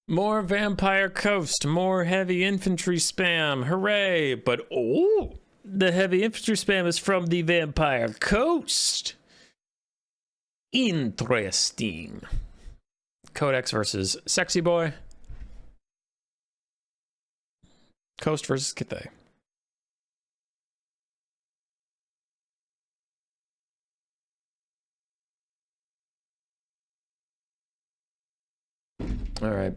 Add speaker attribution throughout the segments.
Speaker 1: More Vampire Coast, more heavy infantry spam, hooray! But oh, the heavy infantry spam is from the Vampire Coast. Interesting. Codex versus Sexy Boy. Coast versus Cathay. All right.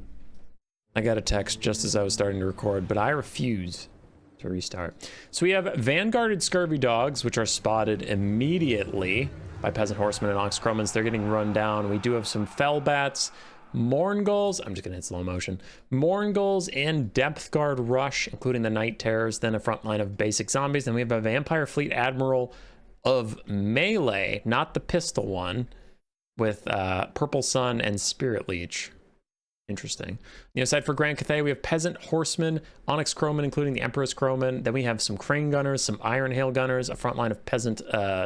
Speaker 1: I got a text just as I was starting to record, but I refuse to restart. So we have vanguarded scurvy dogs, which are spotted immediately by peasant horsemen and ox cromans. They're getting run down. We do have some fell bats, Mourngulls. I'm just gonna hit slow motion. Mourngulls and depth guard rush, including the night terrors. Then a front line of basic zombies. Then we have a vampire fleet admiral of melee, not the pistol one, with Purple Sun and Spirit Leech. Interesting. The other side for Grand Cathay, we have Peasant Horsemen, Onyx Crowmen, including the Emperor's Crowmen. Then we have some Crane Gunners, some Iron Hail Gunners, a front line of Peasant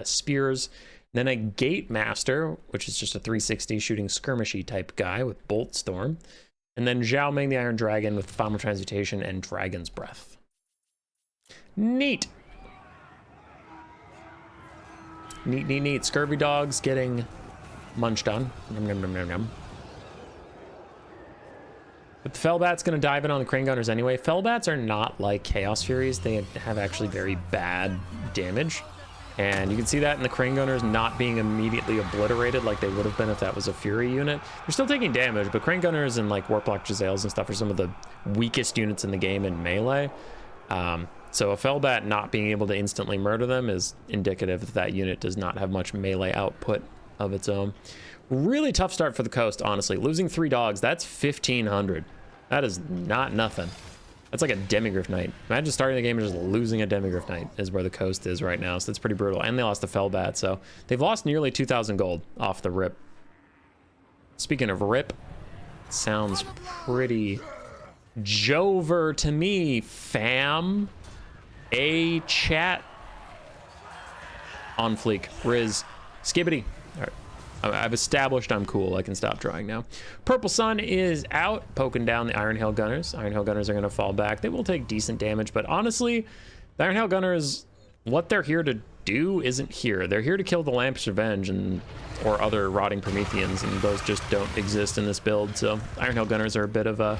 Speaker 1: Spears. Then a Gate Master, which is just a 360 shooting skirmishy type guy with Bolt Storm. And then Zhao Ming, the Iron Dragon, with Final Transmutation and Dragon's Breath. Neat. Neat, neat, neat. Scurvy dogs getting munched on. Nom, nom, nom, nom, nom. But the Fellbat's going to dive in on the Crane Gunners anyway. Fellbats are not like Chaos Furies. They have actually very bad damage. And you can see that in the Crane Gunners not being immediately obliterated like they would have been if that was a Fury unit. They're still taking damage, but Crane Gunners and like Warplock Giselles and stuff are some of the weakest units in the game in melee. So a Fellbat not being able to instantly murder them is indicative that that unit does not have much melee output of its own. Really tough start for the coast, honestly. Losing 3 dogs, that's 1,500. That is not nothing. That's like a Demigryph Knight. Imagine starting the game and just losing a Demigryph Knight is where the coast is right now. So that's pretty brutal. And they lost the Fellbat, so they've lost nearly 2,000 gold off the rip. Speaking of rip, sounds pretty Jover to me, fam. A chat on fleek. Riz. Skibbity. All right. I've established I'm cool. I can stop trying now. Purple Sun is out, poking down the Iron Hail Gunners. Iron Hail Gunners are going to fall back. They will take decent damage, but honestly, the Iron Hail Gunners, what they're here to do isn't here. They're here to kill the Lamps Revenge or other Rotting Prometheans, and those just don't exist in this build. So Iron Hail Gunners are a bit of a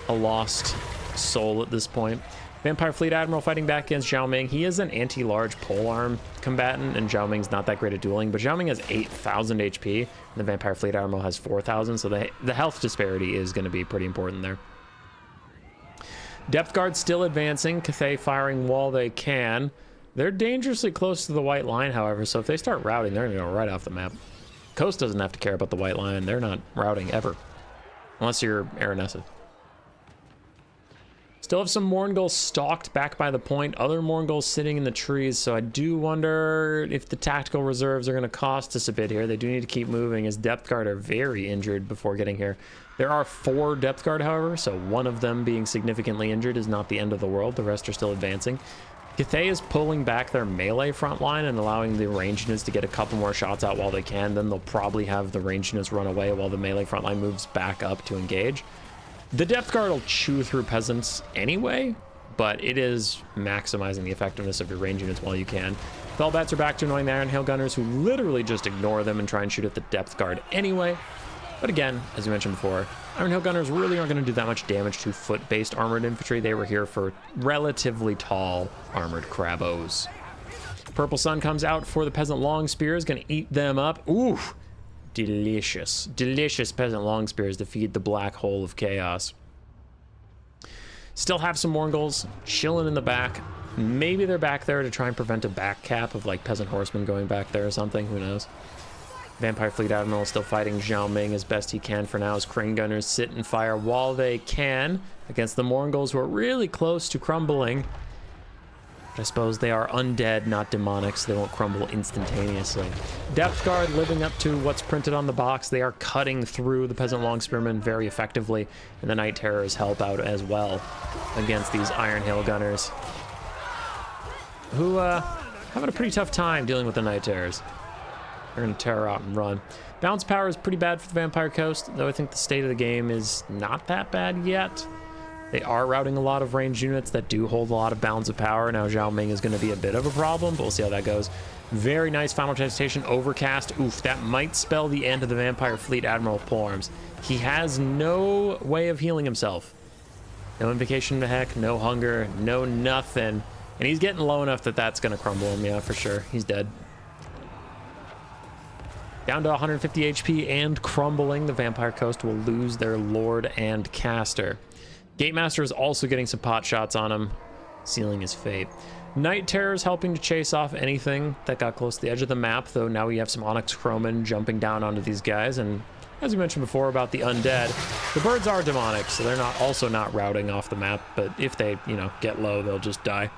Speaker 1: lost soul at this point. Vampire Fleet Admiral fighting back against Zhao Ming. He is an anti-large polearm combatant, and Zhao Ming's not that great at dueling, but Zhao Ming has 8,000 HP, and the Vampire Fleet Admiral has 4,000, so the health disparity is going to be pretty important there. Depth Guard still advancing, Cathay firing while they can. They're dangerously close to the white line, however, so if they start routing, they're going to go right off the map. Coast doesn't have to care about the white line. They're not routing ever, unless you're Aranessa. Still have some Mourngulls stalked back by the point, other Mourngulls sitting in the trees, so I do wonder if the tactical reserves are going to cost us a bit here. They do need to keep moving, as Depth Guard are very injured before getting here. There are 4 Depth Guard, however, so one of them being significantly injured is not the end of the world. The rest are still advancing. Cathay is pulling back their melee front line and allowing the ranged units to get a couple more shots out while they can. Then they'll probably have the ranged units run away while the melee front line moves back up to engage. The Depth Guard will chew through peasants anyway, but it is maximizing the effectiveness of your range units while you can. Fellbats are back to annoying the Iron Hail Gunners, who literally just ignore them and try and shoot at the Depth Guard anyway. But again, as we mentioned before, Iron Hail Gunners really aren't going to do that much damage to foot-based armored infantry. They were here for relatively tall armored crabos. Purple Sun comes out for the Peasant Long Spears, going to eat them up. Ooh! Delicious, delicious Peasant Long Spears to feed the black hole of chaos. Still have some Mourngulls chilling in the back. Maybe they're back there to try and prevent a back cap of like Peasant Horsemen going back there or something. Who knows? Vampire Fleet Admiral is still fighting Zhao Ming as best he can for now, as Crane Gunners sit and fire while they can against the Mourngulls, who are really close to crumbling. I suppose they are undead, not demonic, so they won't crumble instantaneously. Depth Guard living up to what's printed on the box. They are cutting through the Peasant Long Spearmen very effectively, and the Night Terrors help out as well against these Iron Hail Gunners, who having a pretty tough time dealing with the Night Terrors. They're going to tear out and run. Bounce power is pretty bad for the Vampire Coast, though I think the state of the game is not that bad yet. They are routing a lot of ranged units that do hold a lot of bounds of power. Now Zhao Ming is going to be a bit of a problem, but we'll see how that goes. Very nice Final Transmutation Overcast. Oof, that might spell the end of the Vampire Fleet Admiral Polearms. He has no way of healing himself. No Invocation to Heck, no Hunger, no nothing. And he's getting low enough that that's going to crumble him, yeah, for sure. He's dead. Down to 150 HP and crumbling, the Vampire Coast will lose their Lord and Caster. Gatemaster is also getting some pot shots on him, sealing his fate. Night Terror is helping to chase off anything that got close to the edge of the map, though now we have some Onyx Croman jumping down onto these guys, and as we mentioned before about the undead, the birds are demonic, so they're also not routing off the map, but if they, you know, get low, they'll just die.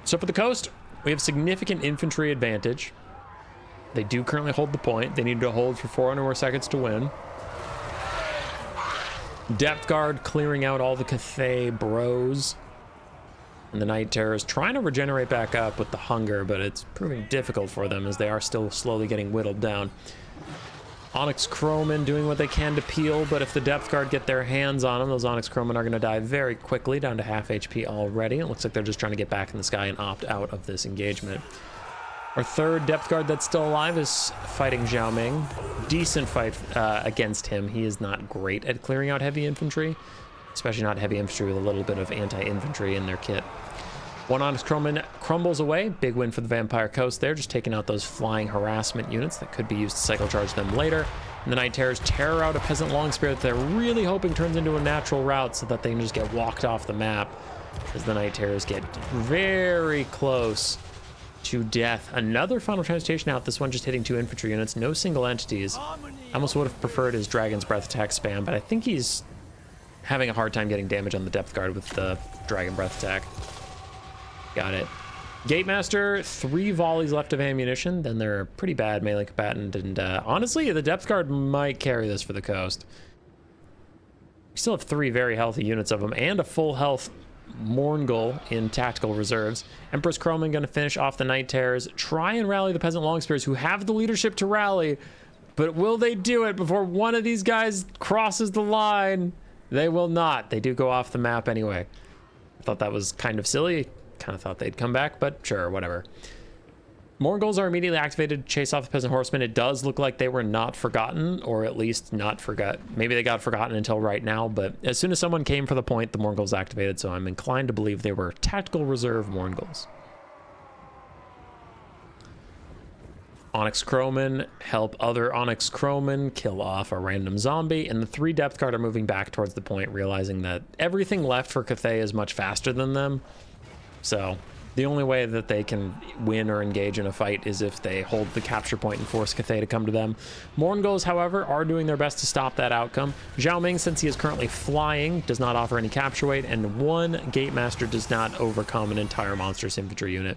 Speaker 1: So for the coast, we have significant infantry advantage. They do currently hold the point. They need to hold for 400 more seconds to win. Depth Guard clearing out all the Cathay bros. And the Night Terror is trying to regenerate back up with the Hunger, but it's proving difficult for them as they are still slowly getting whittled down. Onyx Croman doing what they can to peel, but if the Depth Guard get their hands on them, those Onyx Croman are going to die very quickly, down to half HP already. It looks like they're just trying to get back in the sky and opt out of this engagement. Our third Depth Guard that's still alive is fighting Zhao Ming. Decent fight against him. He is not great at clearing out heavy infantry, especially not heavy infantry with a little bit of anti-infantry in their kit. One Onyx Croman crumbles away. Big win for the Vampire Coast there, just taking out those flying harassment units that could be used to cycle charge them later. And the Night Terrors tear out a Peasant Longspear that they're really hoping turns into a natural route so that they can just get walked off the map as the Night Terrors get very close to death. Another Final Transmutation out, this one just hitting 2 infantry units, no single entities. I almost would have preferred his Dragon's Breath attack spam, but I think he's having a hard time getting damage on the Depth Guard with the Dragon Breath attack. Got it. Gatemaster, 3 volleys left of ammunition, then they're a pretty bad melee combatant, and honestly, the Depth Guard might carry this for the coast. We still have 3 very healthy units of them, and a full health Morngul in tactical reserves. Empress Croman going to finish off the Night Terrors, try and rally the Peasant Longspears, who have the leadership to rally, but will they do it before one of these guys crosses the line? They will not. They do go off the map anyway. I thought that was kind of silly. Kind of thought they'd come back, but sure, whatever. Mornguls are immediately activated to chase off the Peasant Horsemen. It does look like they were not forgotten, or at least not forgot. Maybe they got forgotten until right now, but as soon as someone came for the point, the Mornguls activated, so I'm inclined to believe they were tactical reserve Mornguls. Onyx Croman help other Onyx Croman kill off a random zombie, and the 3 Depth Guard are moving back towards the point, realizing that everything left for Cathay is much faster than them. So the only way that they can win or engage in a fight is if they hold the capture point and force Cathay to come to them. Mornguls, however, are doing their best to stop that outcome. Zhao Ming, since he is currently flying, does not offer any capture weight, and 1 Gatemaster does not overcome an entire monstrous infantry unit.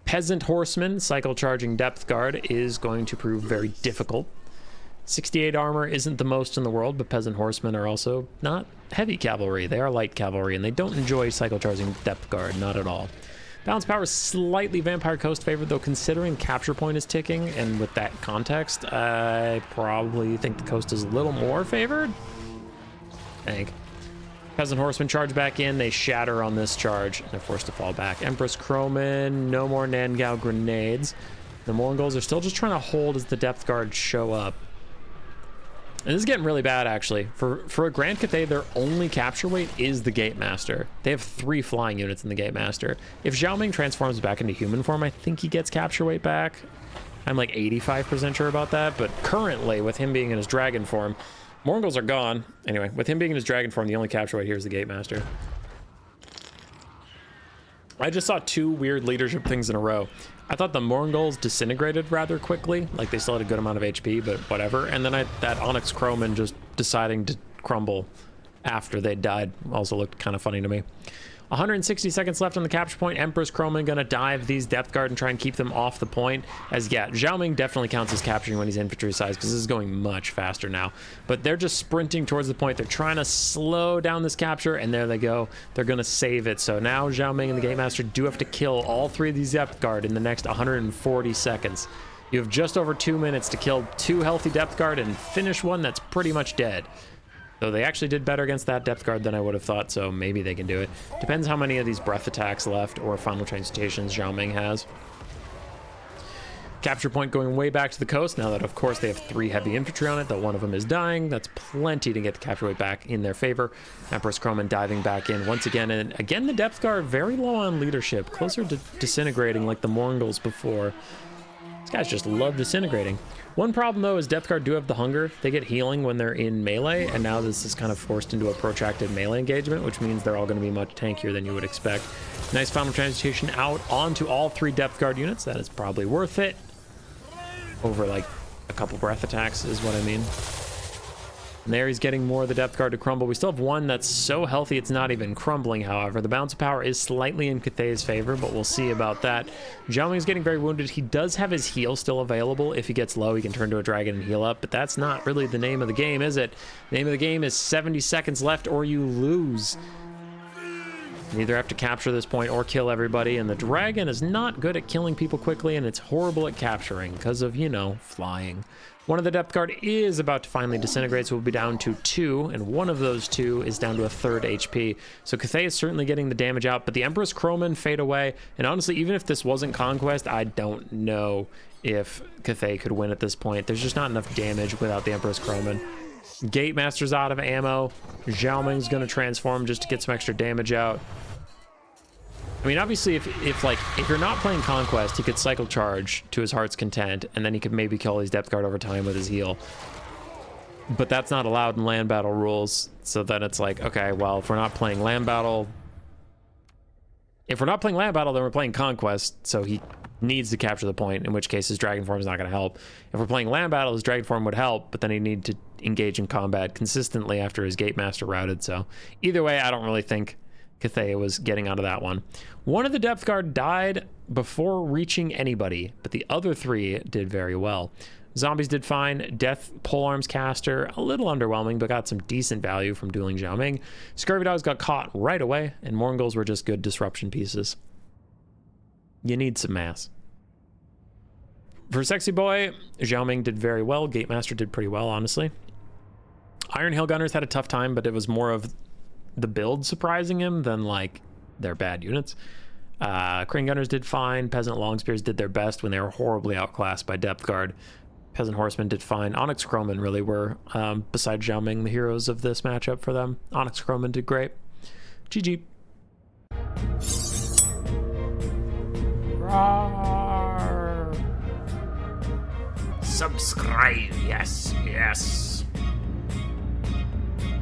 Speaker 1: Peasant Horseman, cycle charging Depth Guard, is going to prove very difficult. 68 armor isn't the most in the world, but Peasant Horsemen are also not heavy cavalry. They are light cavalry, and they don't enjoy cycle charging Depth Guard, not at all. Balance power is slightly Vampire Coast favored, though considering capture point is ticking, and with that context, I probably think the coast is a little more favored. I think. Peasant Horsemen charge back in, they shatter on this charge, and they're forced to fall back. Empress Croman, no more Nangao grenades. The Mongols are still just trying to hold as the Depth Guard show up. And this is getting really bad, actually. For a Grand Cathay, their only capture weight is the Gatemaster. They have 3 flying units in the Gatemaster. If Zhao Ming transforms back into human form, I think he gets capture weight back. I'm like 85% sure about that, but currently, with him being in his dragon form, Mongols are gone. Anyway, with him being in his dragon form, the only capture weight here is the Gatemaster. I just saw 2 weird leadership things in a row. I thought the Mongols disintegrated rather quickly, like they still had a good amount of HP, but whatever. And then that Onyx Croman just deciding to crumble after they died also looked kind of funny to me. 160 seconds left on the capture point. Empress Croman gonna dive these depth guard and try and keep them off the point. As yeah, Zhao Ming definitely counts as capturing when he's infantry size because this is going much faster now. But they're just sprinting towards the point. They're trying to slow down this capture, and there they go. They're gonna save it. So now Zhao Ming and the Game Master do have to kill all 3 of these depth guard in the next 140 seconds. You have just over 2 minutes to kill 2 healthy depth guard and finish one that's pretty much dead. Though they actually did better against that depth guard than I would have thought, so maybe they can do it. Depends how many of these breath attacks left or final transmutations Zhao Ming has. Capture point going way back to the coast, now that of course they have 3 heavy infantry on it, though one of them is dying. That's plenty to get the capture weight back in their favor. Empress Croman diving back in once again, and again the depth guard very low on leadership, closer to disintegrating like the Mongols before. These guys just love disintegrating. One problem though is depth guard do have the hunger. They get healing when they're in melee, and now this is kind of forced into a protracted melee engagement, which means they're all going to be much tankier than you would expect. Nice final transmutation out onto all 3 depth guard units. That is probably worth it. Over like a couple breath attacks is what I mean. And there he's getting more of the depth guard to crumble. We still have one that's so healthy it's not even crumbling, however. The balance of power is slightly in Cathay's favor, but we'll see about that. Zhao Ming's getting very wounded. He does have his heal still available. If he gets low, he can turn to a dragon and heal up, but that's not really the name of the game, is it? The name of the game is 70 seconds left or you lose. You either have to capture this point or kill everybody, and the dragon is not good at killing people quickly, and it's horrible at capturing because of, you know, flying. One of the depth guard is about to finally disintegrate, so we'll be down to 2, and one of those 2 is down to a 3rd HP. So Cathay is certainly getting the damage out, but the Empress Croman fade away, and honestly, even if this wasn't Conquest, I don't know if Cathay could win at this point. There's just not enough damage without the Empress Croman. Gate Master's out of ammo. Zhao Ming's gonna transform just to get some extra damage out. I mean, obviously, if you're not playing Conquest, he could cycle charge to his heart's content, and then he could maybe kill his depth guard over time with his heal. But that's not allowed in land battle rules, so then it's like, okay, well, if we're not playing land battle, then we're playing Conquest, so he needs to capture the point, in which case his dragon form is not going to help. If we're playing land battle, his dragon form would help, but then he'd need to engage in combat consistently after his Gate Master routed, so either way, I don't really think Cathay was getting out of that one. One of the depth guard died before reaching anybody, but the other 3 did very well. Zombies did fine. Death Polearms Caster, a little underwhelming, but got some decent value from dueling Zhao Ming. Scurvy Dogs got caught right away, and Mongols were just good disruption pieces. You need some mass. For Sexy Boy, Zhao Ming did very well. Gate Master did pretty well, honestly. Iron Hill Gunners had a tough time, but it was more of the build surprising him than like their bad units. Crane Gunners did fine. Peasant Longspears did their best when they were horribly outclassed by depth guard. Peasant Horsemen did fine. Onyx Croman really were, besides Zhao Ming, the heroes of this matchup for them. Onyx Croman did great. GG. Roar. Subscribe, yes, yes.